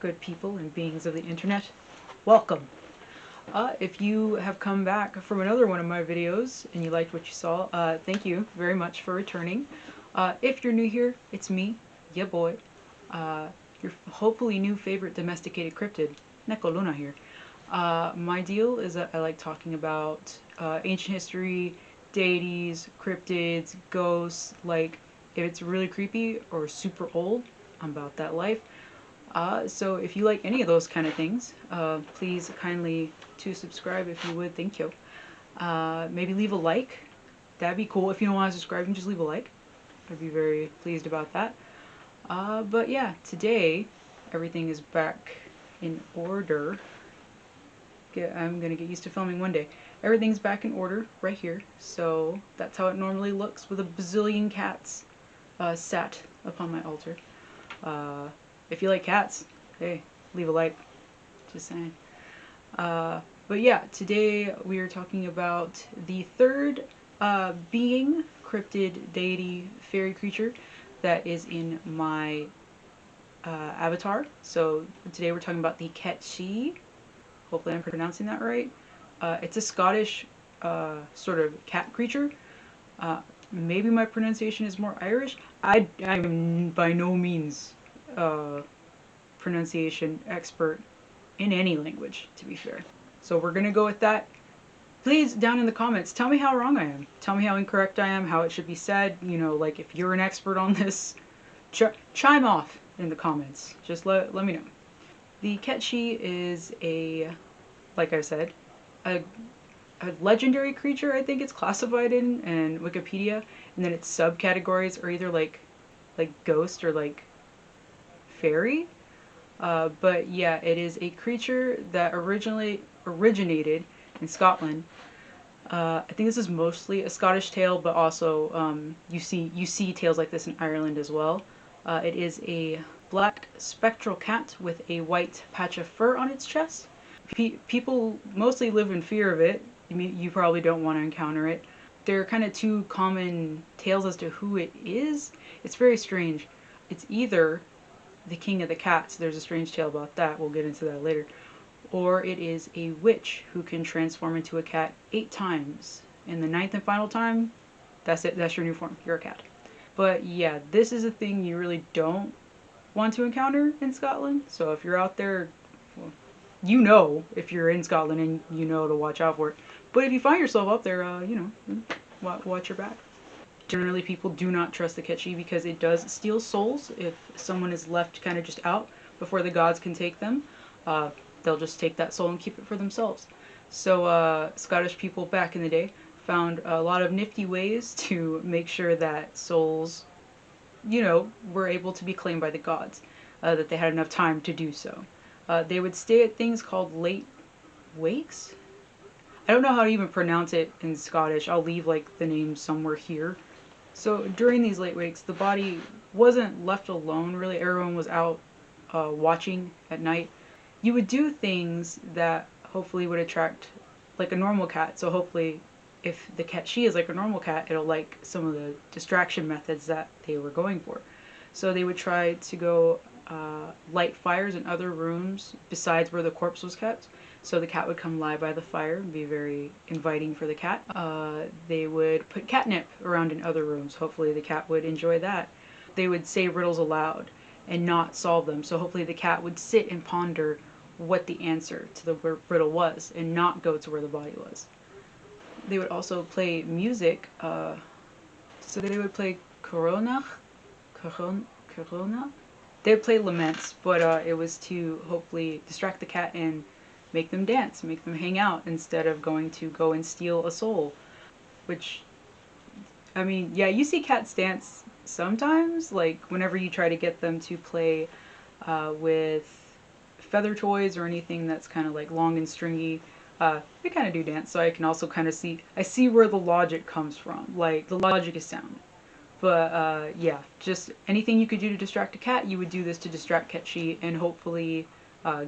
good people and beings of the internet. Welcome! If you have come back from another one of my videos and you liked what you saw, thank you very much for returning. If you're new here, it's me, ya boy, your hopefully new favorite domesticated cryptid, Neko here. My deal is that I like talking about ancient history, deities, cryptids, ghosts. Like, if it's really creepy or super old, I'm about that life. So if you like any of those kind of things, please kindly to subscribe if you would. Thank you. Maybe leave a like. That'd be cool. If you don't want to subscribe, you can just leave a like. I'd be very pleased about that. But yeah, today everything is back in order. I'm gonna get used to filming one day. Everything's back in order right here. So that's how it normally looks with a bazillion cats sat upon my altar. If you like cats, hey, leave a like. Just saying. But yeah, today we are talking about the third being, cryptid, deity, fairy creature that is in my avatar. So today we're talking about the Cat Sìth. Hopefully I'm pronouncing that right. It's a Scottish sort of cat creature. Maybe my pronunciation is more Irish. I'm by no means pronunciation expert in any language, to be fair. So we're gonna go with that. Please, down in the comments, tell me how wrong I am. Tell me how incorrect I am, how it should be said. You know, like if you're an expert on this, chime off in the comments. Just let me know. The Cat Sìth is like I said, a legendary creature, I think it's classified in Wikipedia, and then its subcategories are either like ghost or like fairy. But yeah, it is a creature that originated in Scotland. I think this is mostly a Scottish tale, but also you see tales like this in Ireland as well. It is a black spectral cat with a white patch of fur on its chest. People mostly live in fear of it. You probably don't want to encounter it. There are kind of two common tales as to who it is. It's very strange. It's either the king of the cats. There's a strange tale about that. We'll get into that later. Or it is a witch who can transform into a cat 8 times. And the 9th and final time, that's it. That's your new form. You're a cat. But yeah, this is a thing you really don't want to encounter in Scotland. So if you're out there, well, you know if you're in Scotland and you know to watch out for it. But if you find yourself up there, you know, watch your back. Generally, people do not trust the Cat Sìth because it does steal souls. If someone is left kind of just out before the gods can take them, they'll just take that soul and keep it for themselves. So Scottish people back in the day found a lot of nifty ways to make sure that souls, you know, were able to be claimed by the gods, that they had enough time to do so. They would stay at things called late wakes. I don't know how to even pronounce it in Scottish. I'll leave like the name somewhere here. So during these late wakes, the body wasn't left alone really. Everyone was out watching at night. You would do things that hopefully would attract like a normal cat. So hopefully if the Cat Sìth is like a normal cat, it'll like some of the distraction methods that they were going for. So they would try to go light fires in other rooms besides where the corpse was kept. So the cat would come lie by the fire and be very inviting for the cat. They would put catnip around in other rooms. Hopefully the cat would enjoy that. They would say riddles aloud and not solve them. So hopefully the cat would sit and ponder what the answer to the riddle was and not go to where the body was. They would also play music. So they would play Corona. They would play laments, but it was to hopefully distract the cat and make them dance, make them hang out instead of going and steal a soul. Which, I mean, yeah, you see cats dance sometimes, like whenever you try to get them to play with feather toys or anything that's kind of like long and stringy. They kind of do dance, so I can also kind of see where the logic comes from. Like, the logic is sound. But yeah, just anything you could do to distract a cat, you would do this to distract Cat Sìth and hopefully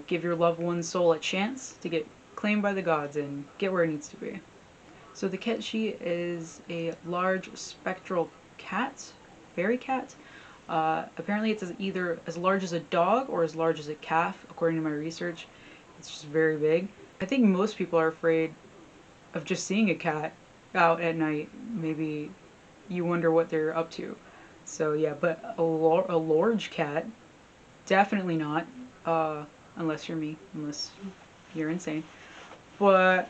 give your loved one's soul a chance to get claimed by the gods and get where it needs to be. So the Cat Sìth is a large spectral cat, fairy cat. Apparently it's either as large as a dog or as large as a calf, according to my research. It's just very big. I think most people are afraid of just seeing a cat out at night. Maybe you wonder what they're up to. So yeah, but a large cat, definitely not. Unless you're me, unless you're insane. But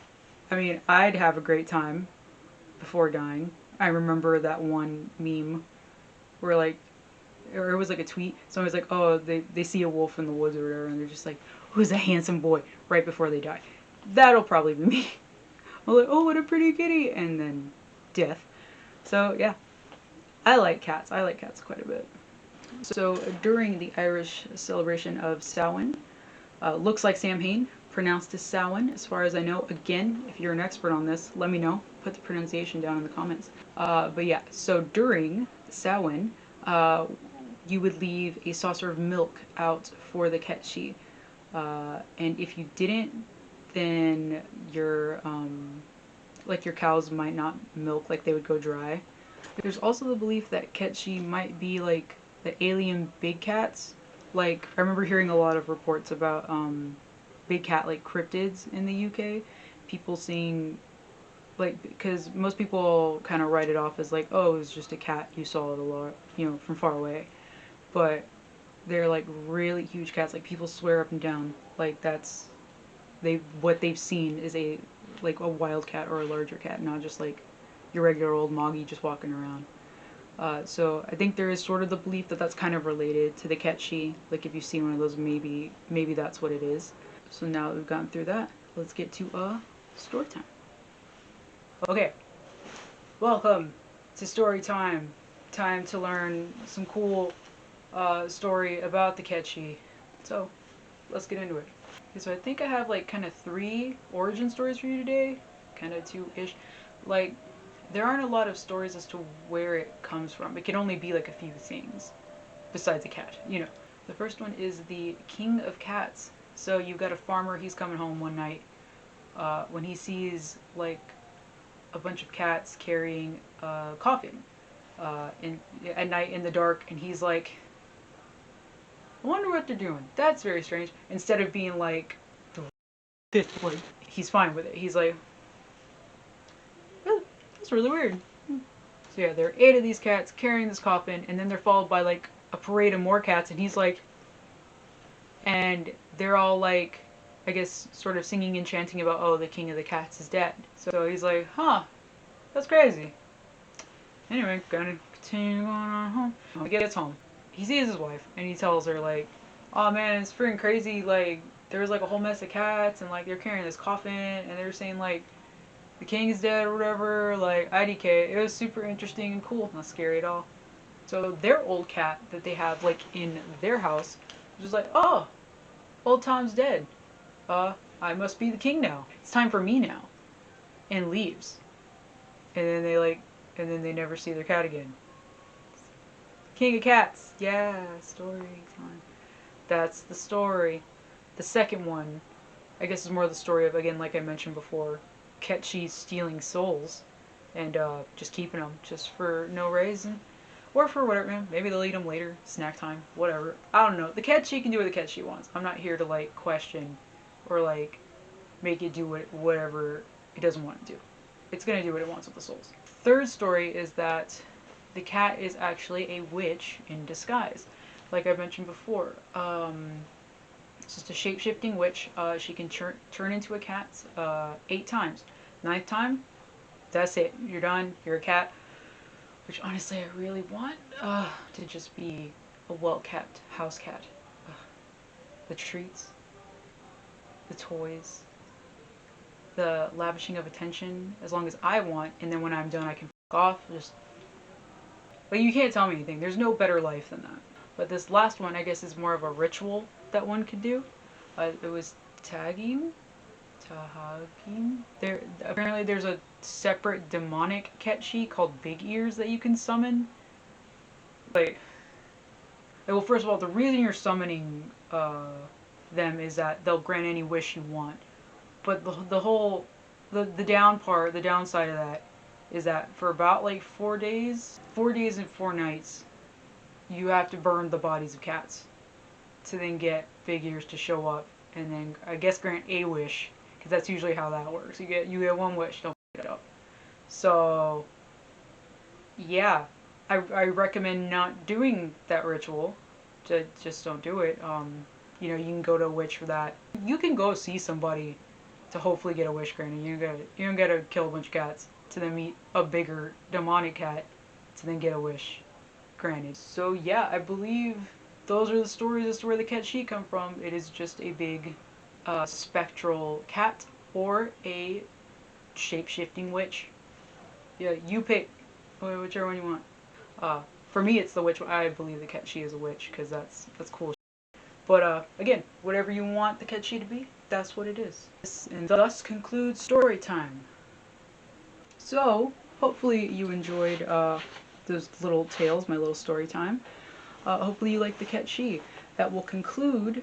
I mean, I'd have a great time before dying. I remember that one meme where like, or it was like a tweet. Someone was like, oh, they see a wolf in the woods or whatever, and they're just like, who's a handsome boy, right before they die. That'll probably be me. I'm like, oh, what a pretty kitty, and then death. So yeah, I like cats. I like cats quite a bit. So during the Irish celebration of Samhain, looks like Samhain, pronounced as Samhain, as far as I know. Again, if you're an expert on this, let me know. Put the pronunciation down in the comments. But yeah, so during Samhain, you would leave a saucer of milk out for the Cat Sìth. And if you didn't, then your like your cows might not milk, like they would go dry. There's also the belief that Cat Sìth might be like the alien big cats. Like I remember hearing a lot of reports about big cat like cryptids in the UK. People seeing like, because most people kind of write it off as like, oh, it was just a cat you saw it a lot, from far away. But they're like really huge cats. Like people swear up and down like that's what they've seen is a like a wildcat or a larger cat, not just like your regular old moggy just walking around. So I think there is sort of the belief that that's kind of related to the Cat Sìth. Like if you see one of those, maybe that's what it is. So now that we've gotten through that, let's get to story time. Okay, welcome to story time. Time to learn some cool story about the Cat Sìth. So let's get into it. Okay, so I think I have like kind of 3 origin stories for you today, kind of 2-ish. Like there aren't a lot of stories as to where it comes from. It can only be like a few things besides a cat, The first one is the King of Cats. So you've got a farmer, he's coming home one night when he sees like a bunch of cats carrying a coffin at night in the dark, and he's like, I wonder what they're doing. That's very strange. Instead of being like, this place, he's fine with it. He's like, oh, that's really weird. So yeah, there are 8 of these cats carrying this coffin, and then they're followed by like a parade of more cats, and he's like, and they're all like, I guess, sort of singing and chanting about, oh, the king of the cats is dead. So he's like, huh, that's crazy. Anyway, gonna continue going on home. He gets home. He sees his wife, and he tells her, like, oh man, it's freaking crazy, like, there was like a whole mess of cats, and like, they're carrying this coffin, and they're saying, like, the king is dead or whatever, like, IDK. It was super interesting and cool, not scary at all. So their old cat that they have, like, in their house, was just like, oh, old Tom's dead. I must be the king now. It's time for me now. And leaves. And then they never see their cat again. King of Cats. Yeah, story time. That's the story. The second one, I guess, is more the story of, again, like I mentioned before, Cat Sìth stealing souls and just keeping them just for no reason. Or for whatever, maybe they'll eat them later, snack time, whatever. I don't know. The Cat Sìth can do what the Cat Sìth wants. I'm not here to, like, question or, like, make it do whatever it doesn't want to do. It's going to do what it wants with the souls. Third story is that the cat is actually a witch in disguise. Like I mentioned before, it's just a shape-shifting witch. She can turn into a cat 8 times. 9th time, that's it. You're done. You're a cat. Which honestly I really want to just be a well-kept house cat. The treats, the toys, the lavishing of attention as long as I want, and then when I'm done I can fuck off. Just like, you can't tell me anything. There's no better life than that. But this last one, I guess, is more of a ritual that one could do. It was tagging. Apparently there's a separate demonic Cat Sìth called Big Ears that you can summon. Like, well, first of all, the reason you're summoning them is that they'll grant any wish you want. But the downside of that is that for about like 4 days and 4 nights, you have to burn the bodies of cats to then get figures to show up, and then I guess grant a wish, because that's usually how that works. You get one wish, don't pick it up. So yeah, I recommend not doing that ritual. Just don't do it. You know, you can go to a witch for that. You can go see somebody to hopefully get a wish granted. You don't gotta kill a bunch of cats to then meet a bigger demonic cat to then get a wish granted. So yeah, I believe those are the stories as to where the Cat Sìth come from. It is just a big spectral cat or a shape-shifting witch. Yeah, you pick whichever one you want. For me, it's the witch. I believe the Cat Sìth is a witch because that's cool. But again, whatever you want the Cat Sìth to be, that's what it is. And thus concludes story time. So hopefully you enjoyed those little tales, my little story time. Hopefully you like the Cat Sìth. That will conclude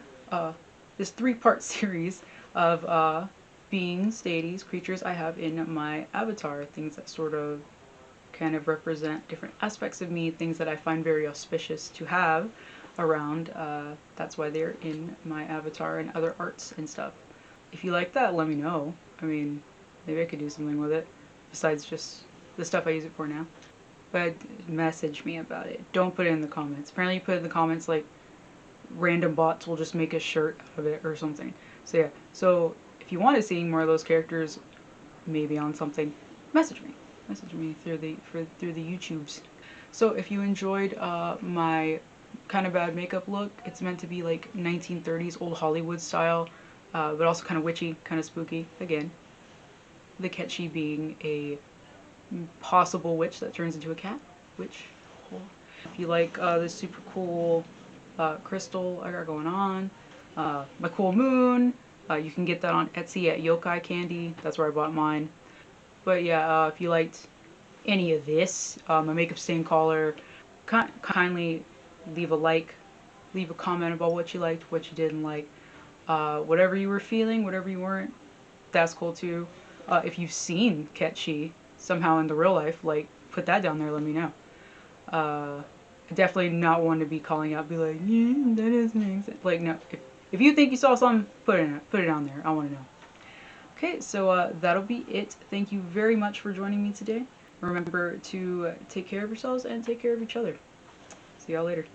this 3-part series of beings, deities, creatures I have in my avatar. Things that sort of kind of represent different aspects of me, things that I find very auspicious to have around. That's why they're in my avatar and other arts and stuff. If you like that, let me know. I mean, maybe I could do something with it besides just the stuff I use it for now. But message me about it. Don't put it in the comments. Apparently you put it in the comments, like random bots will just make a shirt out of it or something. So yeah. So if you want to see more of those characters, maybe on something, message me. Message me through the YouTubes. So if you enjoyed my kind of bad makeup look, it's meant to be like 1930s old Hollywood style, but also kind of witchy, kind of spooky. Again, the Cat Sìth being a possible witch that turns into a cat. Witch. If you like this super cool crystal I got going on, my cool moon, you can get that on Etsy at Yokai Candy. That's where I bought mine. But yeah, if you liked any of this, my makeup stain collar, kindly leave a like, leave a comment about what you liked, what you didn't like, whatever you were feeling, whatever you weren't, that's cool too. If you've seen Cat Sìth somehow in the real life, like, put that down there, let me know. Definitely not one to be calling out, be like, yeah, that doesn't make sense. Like, no, if you think you saw something, put it down there. I want to know. Okay, so that'll be it. Thank you very much for joining me today. Remember to take care of yourselves and take care of each other. See y'all later.